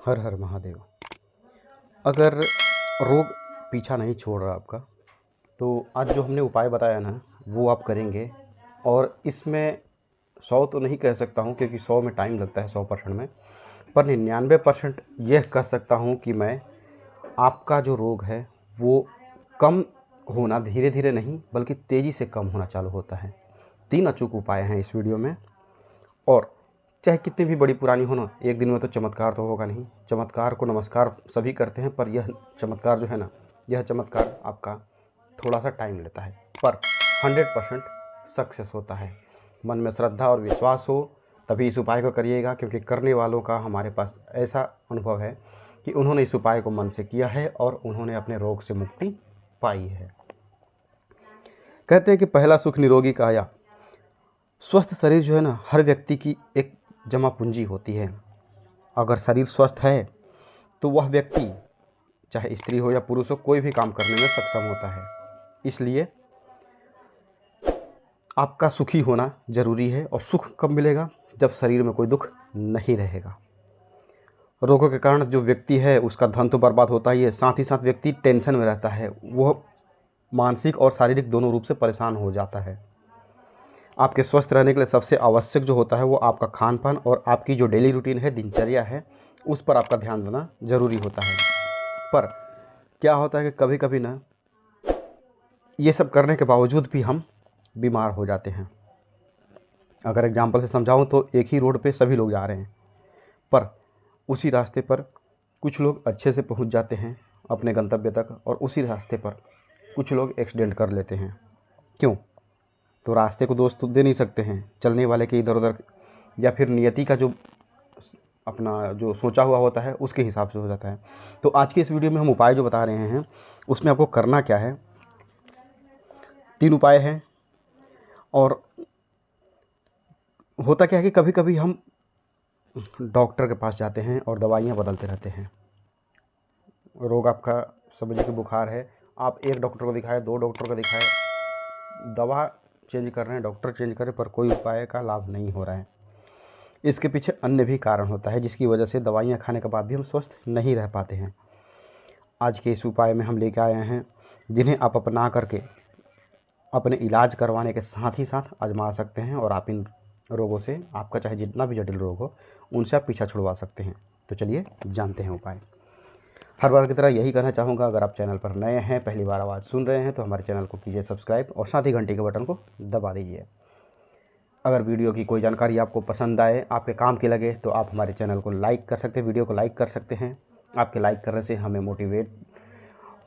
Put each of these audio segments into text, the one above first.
हर हर महादेव। अगर रोग पीछा नहीं छोड़ रहा आपका, तो आज जो हमने उपाय बताया ना, वो आप करेंगे। और इसमें 100 तो नहीं कह सकता हूँ, क्योंकि 100 में टाइम लगता है 100% में, पर 99% यह कह सकता हूँ कि मैं आपका जो रोग है वो कम होना धीरे धीरे नहीं बल्कि तेज़ी से कम होना चालू होता है। 3 अचूक उपाय हैं इस वीडियो में, और चाहे कितनी भी बड़ी पुरानी हो ना, एक दिन में तो चमत्कार तो होगा नहीं। चमत्कार को नमस्कार सभी करते हैं, पर यह चमत्कार जो है ना, यह चमत्कार आपका थोड़ा सा टाइम लेता है, पर 100% सक्सेस होता है। मन में श्रद्धा और विश्वास हो तभी इस उपाय को करिएगा, क्योंकि करने वालों का हमारे पास ऐसा अनुभव है कि उन्होंने इस उपाय को मन से किया है और उन्होंने अपने रोग से मुक्ति पाई है। कहते हैं कि पहला सुख निरोगी काया। स्वस्थ शरीर जो है ना, हर व्यक्ति की एक जमा पूंजी होती है। अगर शरीर स्वस्थ है तो वह व्यक्ति, चाहे स्त्री हो या पुरुष हो, कोई भी काम करने में सक्षम होता है। इसलिए आपका सुखी होना जरूरी है। और सुख कब मिलेगा? जब शरीर में कोई दुख नहीं रहेगा। रोगों के कारण जो व्यक्ति है उसका धन तो बर्बाद होता ही है, साथ ही साथ व्यक्ति टेंशन में रहता है, वह मानसिक और शारीरिक दोनों रूप से परेशान हो जाता है। आपके स्वस्थ रहने के लिए सबसे आवश्यक जो होता है वो आपका खान पान और आपकी जो डेली रूटीन है, दिनचर्या है, उस पर आपका ध्यान देना ज़रूरी होता है। पर क्या होता है कि कभी कभी ना, ये सब करने के बावजूद भी हम बीमार हो जाते हैं। अगर एग्जाम्पल से समझाऊं तो एक ही रोड पे सभी लोग जा रहे हैं, पर उसी रास्ते पर कुछ लोग अच्छे से पहुंच जाते हैं अपने गंतव्य तक, और उसी रास्ते पर कुछ लोग एक्सीडेंट कर लेते हैं। क्यों? तो रास्ते को दोष तो दे नहीं सकते हैं, चलने वाले के इधर उधर, या फिर नियति का जो अपना जो सोचा हुआ होता है उसके हिसाब से हो जाता है। तो आज के इस वीडियो में हम उपाय जो बता रहे हैं, उसमें आपको करना क्या है, 3 उपाय हैं। और होता क्या है कि कभी कभी हम डॉक्टर के पास जाते हैं और दवाइयाँ बदलते रहते हैं। रोग आपका समझिए कि बुखार है, आप एक डॉक्टर को दिखाए, 2 डॉक्टर को दिखाए, दवा चेंज कर रहे हैं, डॉक्टर चेंज कर रहे हैं, पर कोई उपाय का लाभ नहीं हो रहा है। इसके पीछे अन्य भी कारण होता है, जिसकी वजह से दवाइयाँ खाने के बाद भी हम स्वस्थ नहीं रह पाते हैं। आज के इस उपाय में हम लेके आए हैं, जिन्हें आप अपना करके अपने इलाज करवाने के साथ ही साथ आजमा सकते हैं, और आप इन रोगों से, आपका चाहे जितना भी जटिल रोग हो, उनसे आप पीछा छुड़वा सकते हैं। तो चलिए जानते हैं उपाय। हर बार की तरह यही कहना चाहूँगा, अगर आप चैनल पर नए हैं, पहली बार आवाज़ सुन रहे हैं, तो हमारे चैनल को कीजिए सब्सक्राइब और साथ ही घंटी के बटन को दबा दीजिए। अगर वीडियो की कोई जानकारी आपको पसंद आए, आपके काम की लगे, तो आप हमारे चैनल को लाइक कर सकते हैं, वीडियो को लाइक कर सकते हैं। आपके लाइक करने से हमें मोटिवेट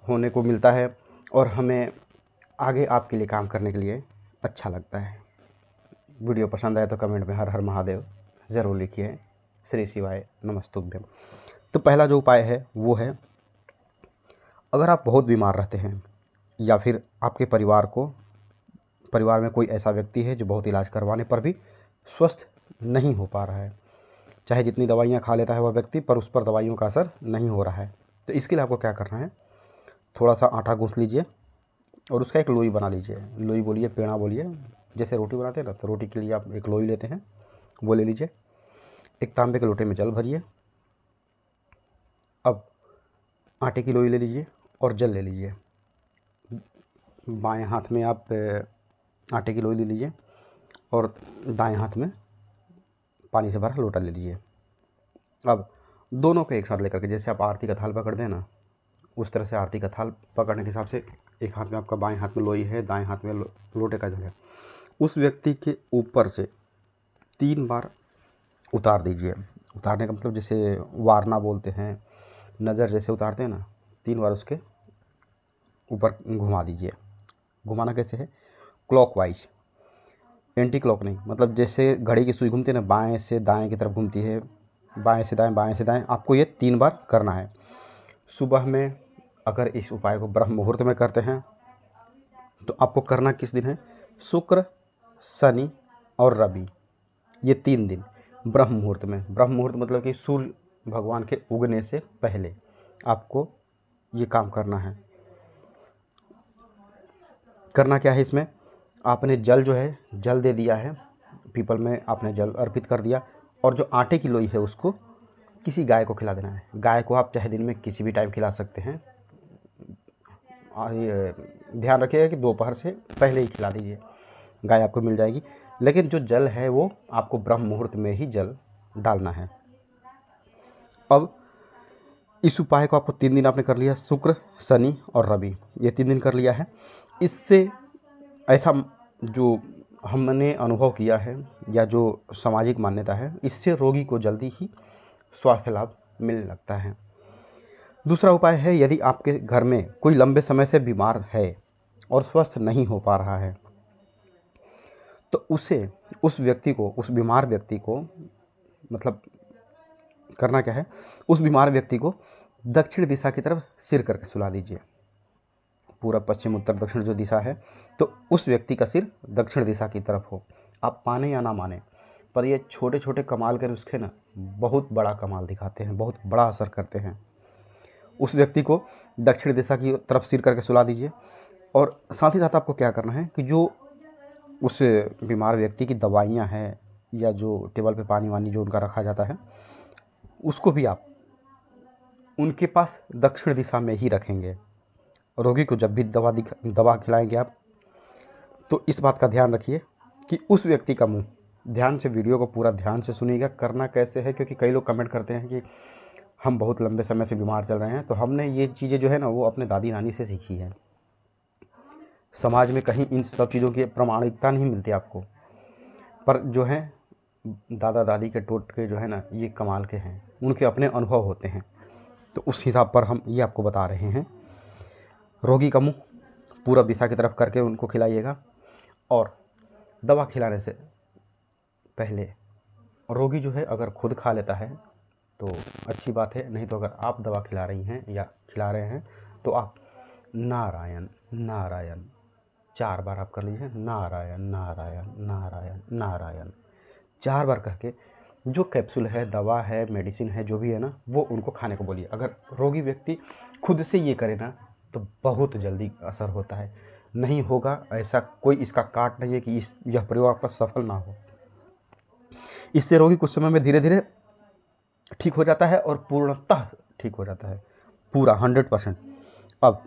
होने को मिलता है, और हमें आगे आपके लिए काम करने के लिए अच्छा लगता है। वीडियो पसंद आए तो कमेंट में हर हर महादेव ज़रूर लिखिए। श्री शिवाय नमस्तुभ्यम। तो पहला जो उपाय है वो है, अगर आप बहुत बीमार रहते हैं, या फिर आपके परिवार में कोई ऐसा व्यक्ति है जो बहुत इलाज करवाने पर भी स्वस्थ नहीं हो पा रहा है, चाहे जितनी दवाइयाँ खा लेता है वह व्यक्ति, पर उस पर दवाइयों का असर नहीं हो रहा है, तो इसके लिए आपको क्या करना है, थोड़ा सा आटा गूँथ लीजिए और उसका एक लोई बना लीजिए। लोई बोलिए, पेड़ा बोलिए, जैसे रोटी बनाते हैं ना, तो रोटी के लिए आप एक लोई लेते हैं, वो ले लीजिए। एक तांबे के लोटे में जल भरिए। अब आटे की लोई ले लीजिए और जल ले लीजिए। बाएं हाथ में आप आटे की लोई ले लीजिए और दाएं हाथ में पानी से भरा लोटा ले लीजिए। अब दोनों को एक साथ लेकर के, जैसे आप आरती का थाल पकड़ते हैं ना, उस तरह से आरती का थाल पकड़ने के हिसाब से, एक हाथ में आपका बाएं हाथ में लोई है, दाएं हाथ में लोटे का जल है, उस व्यक्ति के ऊपर से 3 बार उतार दीजिए। उतारने का मतलब जैसे वारना बोलते हैं, नज़र जैसे उतारते हैं ना, 3 बार उसके ऊपर घुमा दीजिए। घुमाना कैसे है? क्लॉकवाइज, एंटी क्लॉक नहीं, मतलब जैसे घड़ी की सुई घूमती है ना, बाएं से दाएं की तरफ घूमती है, बाएं से दाएं, बाएं से दाएं, आपको ये 3 बार करना है। सुबह में अगर इस उपाय को ब्रह्म मुहूर्त में करते हैं, तो आपको करना किस दिन है? शुक्र, शनि और रवि, ये 3 दिन ब्रह्म मुहूर्त में। ब्रह्म मुहूर्त मतलब कि सूर्य भगवान के उगने से पहले आपको ये काम करना है। करना क्या है इसमें? आपने जल जो है, जल दे दिया है, पीपल में आपने जल अर्पित कर दिया, और जो आटे की लोई है उसको किसी गाय को खिला देना है। गाय को आप चाहे दिन में किसी भी टाइम खिला सकते हैं। ये ध्यान रखिएगा कि दोपहर से पहले ही खिला दीजिए, गाय आपको मिल जाएगी। लेकिन जो जल है वो आपको ब्रह्म मुहूर्त में ही जल डालना है। अब इस उपाय को आपको 3 दिन आपने कर लिया, शुक्र, शनि और रवि, ये 3 दिन कर लिया है। इससे ऐसा जो हमने अनुभव किया है या जो सामाजिक मान्यता है, इससे रोगी को जल्दी ही स्वास्थ्य लाभ मिलने लगता है। दूसरा उपाय है, यदि आपके घर में कोई लंबे समय से बीमार है और स्वस्थ नहीं हो पा रहा है, तो उस बीमार व्यक्ति को मतलब करना क्या है, उस बीमार व्यक्ति को दक्षिण दिशा की तरफ सिर करके सुला दीजिए। पूरब, पश्चिम, उत्तर, दक्षिण जो दिशा है, तो उस व्यक्ति का सिर दक्षिण दिशा की तरफ हो। आप माने या ना माने, पर ये छोटे छोटे कमाल कर उसके ना बहुत बड़ा कमाल दिखाते हैं, बहुत बड़ा असर करते हैं। उस व्यक्ति को दक्षिण दिशा की तरफ सिर करके सुला दीजिए। और साथ ही साथ आपको क्या करना है कि जो उस बीमार व्यक्ति की दवाइयाँ हैं या जो टेबल पे पानी वानी जो उनका रखा जाता है, उसको भी आप उनके पास दक्षिण दिशा में ही रखेंगे। रोगी को जब भी दवा खिलाएंगे आप, तो इस बात का ध्यान रखिए कि उस व्यक्ति का मुंह, ध्यान से वीडियो को पूरा ध्यान से सुनिएगा। करना कैसे है, क्योंकि कई लोग कमेंट करते हैं कि हम बहुत लंबे समय से बीमार चल रहे हैं, तो हमने ये चीज़ें जो है ना वो अपने दादी नानी से सीखी है। समाज में कहीं इन सब चीज़ों की प्रामाणिकता नहीं मिलती आपको, पर जो है दादा दादी के टोटके जो है ना ये कमाल के हैं, उनके अपने अनुभव होते हैं। तो उस हिसाब पर हम ये आपको बता रहे हैं। रोगी का मुंह पूरब दिशा की तरफ करके उनको खिलाइएगा। और दवा खिलाने से पहले रोगी जो है अगर खुद खा लेता है तो अच्छी बात है, नहीं तो अगर आप दवा खिला रही हैं या खिला रहे हैं तो आप नारायण नारायण 4 बार आप कर लीजिए। नारायण नारायण नारायण नारायण 4 बार कह के जो कैप्सूल है, दवा है, मेडिसिन है, जो भी है ना, वो उनको खाने को बोलिए। अगर रोगी व्यक्ति खुद से ये करे ना तो बहुत जल्दी असर होता है। नहीं होगा ऐसा कोई इसका काट नहीं है कि यह प्रयोग आपका सफल ना हो। इससे रोगी कुछ समय में धीरे धीरे ठीक हो जाता है और पूर्णतः ठीक हो जाता है, पूरा 100%। अब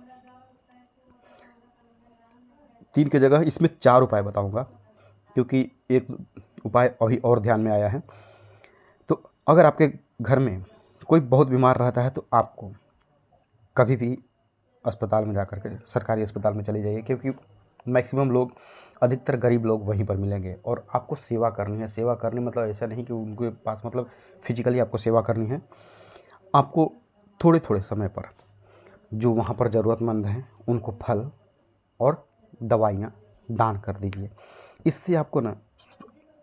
3 की जगह इसमें 4 उपाय बताऊंगा, क्योंकि एक उपाय अभी और ध्यान में आया है। तो अगर आपके घर में कोई बहुत बीमार रहता है तो आपको कभी भी अस्पताल में जाकर के, सरकारी अस्पताल में चले जाइए, क्योंकि मैक्सिमम लोग, अधिकतर गरीब लोग वहीं पर मिलेंगे और आपको सेवा करनी है। सेवा करनी मतलब ऐसा नहीं कि उनके पास मतलब फिजिकली आपको सेवा करनी है। आपको थोड़े थोड़े समय पर जो वहाँ पर ज़रूरतमंद हैं उनको फल और दवाइयाँ दान कर दीजिए। इससे आपको ना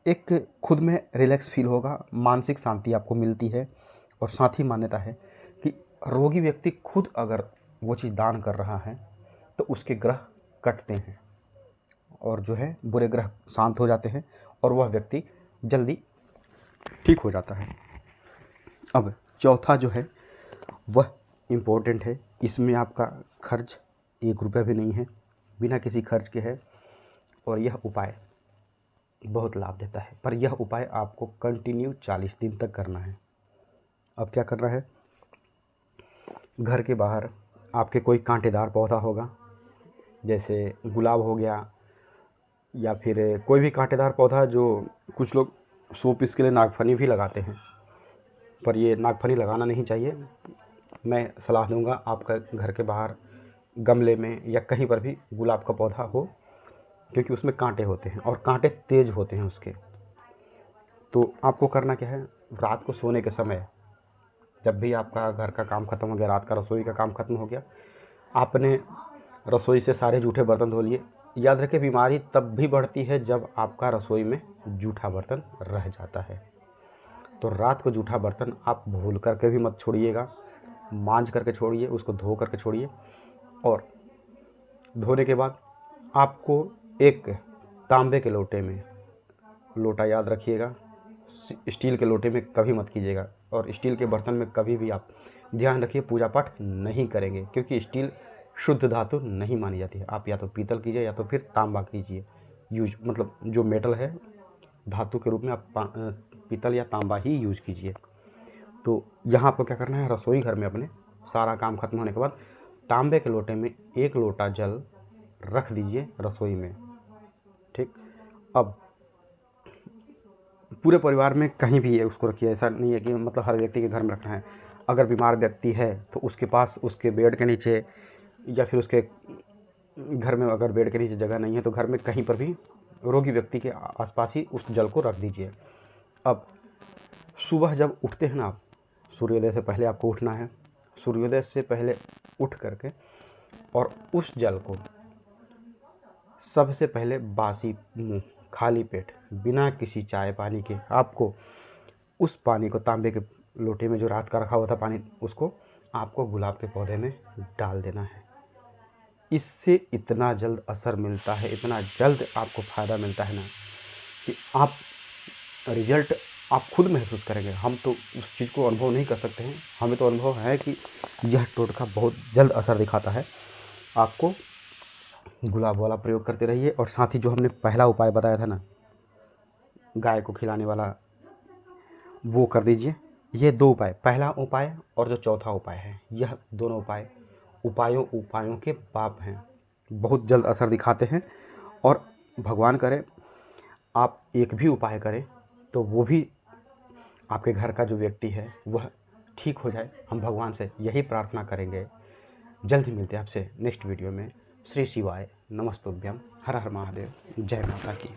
एक खुद में रिलैक्स फील होगा, मानसिक शांति आपको मिलती है। और साथ ही मान्यता है कि रोगी व्यक्ति खुद अगर वो चीज़ दान कर रहा है तो उसके ग्रह कटते हैं और जो है बुरे ग्रह शांत हो जाते हैं और वह व्यक्ति जल्दी ठीक हो जाता है। अब चौथा जो है वह इम्पोर्टेंट है। इसमें आपका खर्च 1 रुपया भी नहीं है, बिना किसी खर्च के है और यह उपाय बहुत लाभ देता है। पर यह उपाय आपको कंटिन्यू 40 दिन तक करना है। अब क्या करना है, घर के बाहर आपके कोई कांटेदार पौधा होगा, जैसे गुलाब हो गया या फिर कोई भी कांटेदार पौधा, जो कुछ लोग शो पीस के लिए नागफनी भी लगाते हैं, पर ये नागफनी लगाना नहीं चाहिए। मैं सलाह दूंगा आपका घर के बाहर गमले में या कहीं पर भी गुलाब का पौधा हो, क्योंकि उसमें कांटे होते हैं और कांटे तेज होते हैं उसके। तो आपको करना क्या है, रात को सोने के समय जब भी आपका घर का काम खत्म हो गया, रात का रसोई का काम खत्म हो गया, आपने रसोई से सारे जूठे बर्तन धो लिए। याद रखें, बीमारी तब भी बढ़ती है जब आपका रसोई में जूठा बर्तन रह जाता है। तो रात को जूठा बर्तन आप भूल करके भी मत छोड़िएगा, मांज करके छोड़िए, उसको धो करके छोड़िए। और धोने के बाद आपको एक तांबे के लोटे में, लोटा याद रखिएगा, स्टील के लोटे में कभी मत कीजिएगा। और स्टील के बर्तन में कभी भी आप ध्यान रखिए पूजा पाठ नहीं करेंगे, क्योंकि स्टील शुद्ध धातु नहीं मानी जाती है। आप या तो पीतल कीजिए या तो फिर तांबा कीजिए यूज, मतलब जो मेटल है धातु के रूप में आप पीतल या तांबा ही यूज कीजिए। तो यहाँ आपको क्या करना है, रसोई घर में अपने सारा काम खत्म होने के बाद तांबे के लोटे में 1 लोटा जल रख दीजिए रसोई में। ठीक, अब पूरे परिवार में कहीं भी है उसको रखिए, ऐसा नहीं है कि मतलब हर व्यक्ति के घर में रखना है। अगर बीमार व्यक्ति है तो उसके पास उसके बेड के नीचे, या फिर उसके घर में अगर बेड के नीचे जगह नहीं है तो घर में कहीं पर भी रोगी व्यक्ति के आसपास ही उस जल को रख दीजिए। अब सुबह जब उठते हैं ना आप, सूर्योदय से पहले आपको उठना है। सूर्योदय से पहले उठ करके और उस जल को सबसे पहले बासी मुंह खाली पेट बिना किसी चाय पानी के आपको उस पानी को, तांबे के लोटे में जो रात का रखा हुआ था पानी, उसको आपको गुलाब के पौधे में डाल देना है। इससे इतना जल्द असर मिलता है, इतना जल्द आपको फ़ायदा मिलता है ना कि आप रिजल्ट आप खुद महसूस करेंगे। हम तो उस चीज़ को अनुभव नहीं कर सकते हैं, हमें तो अनुभव है कि यह टोटका बहुत जल्द असर दिखाता है। आपको गुलाब वाला प्रयोग करते रहिए, और साथ ही जो हमने पहला उपाय बताया था ना, गाय को खिलाने वाला, वो कर दीजिए। ये 2 उपाय, पहला उपाय और जो चौथा उपाय है, यह दोनों उपाय उपायों के बाप हैं, बहुत जल्द असर दिखाते हैं। और भगवान करे आप एक भी उपाय करें तो वो भी आपके घर का जो व्यक्ति है वह ठीक हो जाए। हम भगवान से यही प्रार्थना करेंगे। जल्द ही मिलते हैं आपसे नेक्स्ट वीडियो में। श्री शिवाय नमस्तुभ्यम, हर हर महादेव, जय माता की।